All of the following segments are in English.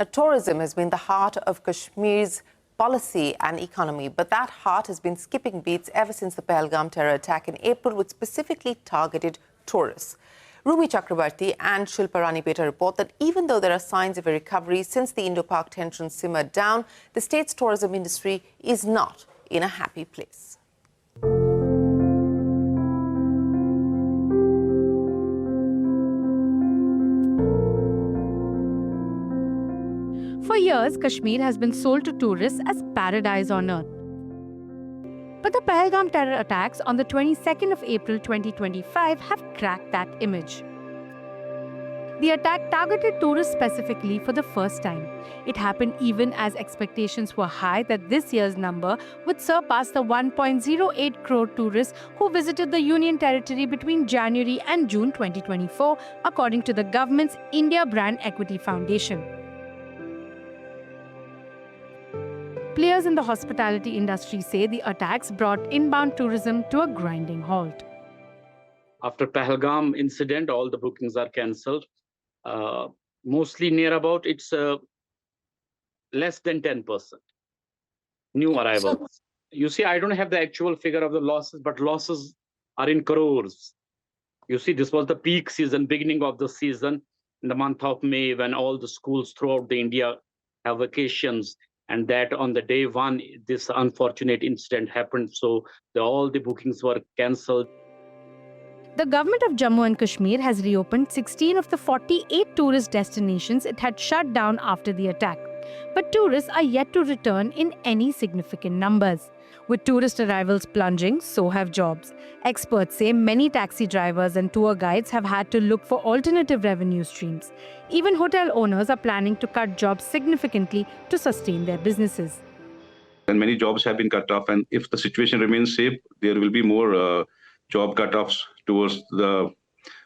Now, tourism has been the heart of Kashmir's policy and economy, but that heart has been skipping beats ever since the Pahalgam terror attack in April, which specifically targeted tourists. Rumi Chakraborty and Shilpa Ranipeta report that even though there are signs of a recovery since the Indo-Pak tensions simmered down, the state's tourism industry is not in a happy place. For years, Kashmir has been sold to tourists as paradise on earth. But the Pahalgam terror attacks on the 22nd of April 2025 have cracked that image. The attack targeted tourists specifically for the first time. It happened even as expectations were high that this year's number would surpass the 1.08 crore tourists who visited the Union Territory between January and June 2024, according to the government's India Brand Equity Foundation. Players in the hospitality industry say the attacks brought inbound tourism to a grinding halt. After Pahalgam incident, all the bookings are cancelled. Mostly near about, it's less than 10% new arrivals. You see, I don't have the actual figure of the losses, but losses are in crores. You see, this was the peak season, beginning of the season, in the month of May, when all the schools throughout the India have vacations. And that on the day one, this unfortunate incident happened. So all the bookings were cancelled. The government of Jammu and Kashmir has reopened 16 of the 48 tourist destinations it had shut down after the attack. But tourists are yet to return in any significant numbers. With tourist arrivals plunging, so have jobs. Experts say many taxi drivers and tour guides have had to look for alternative revenue streams. Even hotel owners are planning to cut jobs significantly to sustain their businesses. And many jobs have been cut off, and if the situation remains safe, there will be more job cut-offs towards the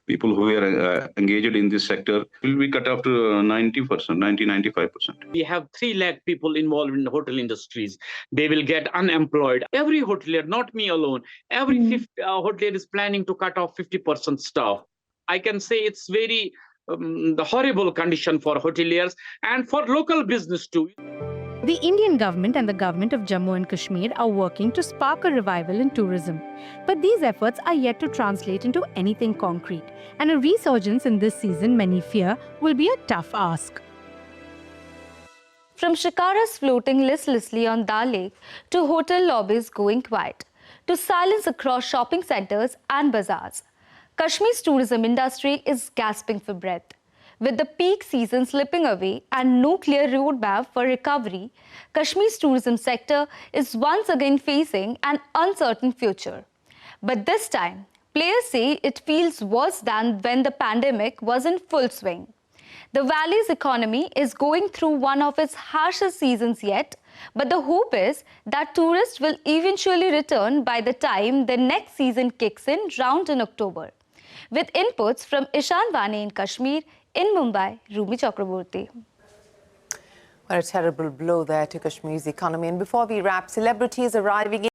people who are engaged in this sector. It will be cut off to 90%, 90-95%. We have 3 lakh people involved in the hotel industries. They will get unemployed. Every hotelier, not me alone, every hotelier is planning to cut off 50% staff. I can say it's very the horrible condition for hoteliers and for local business too. The Indian government and the government of Jammu and Kashmir are working to spark a revival in tourism. But these efforts are yet to translate into anything concrete. And a resurgence in this season, many fear, will be a tough ask. From shikaras floating listlessly on Dal Lake to hotel lobbies going quiet, to silence across shopping centers and bazaars, Kashmir's tourism industry is gasping for breath. With the peak season slipping away and no clear roadmap for recovery, Kashmir's tourism sector is once again facing an uncertain future. But this time, players say it feels worse than when the pandemic was in full swing. The valley's economy is going through one of its harshest seasons yet, but the hope is that tourists will eventually return by the time the next season kicks in round in October. With inputs from Ishan Vane in Kashmir, in Mumbai, Rumi Chakraborty. Well, a terrible blow there to Kashmir's economy. And before we wrap, celebrities arriving in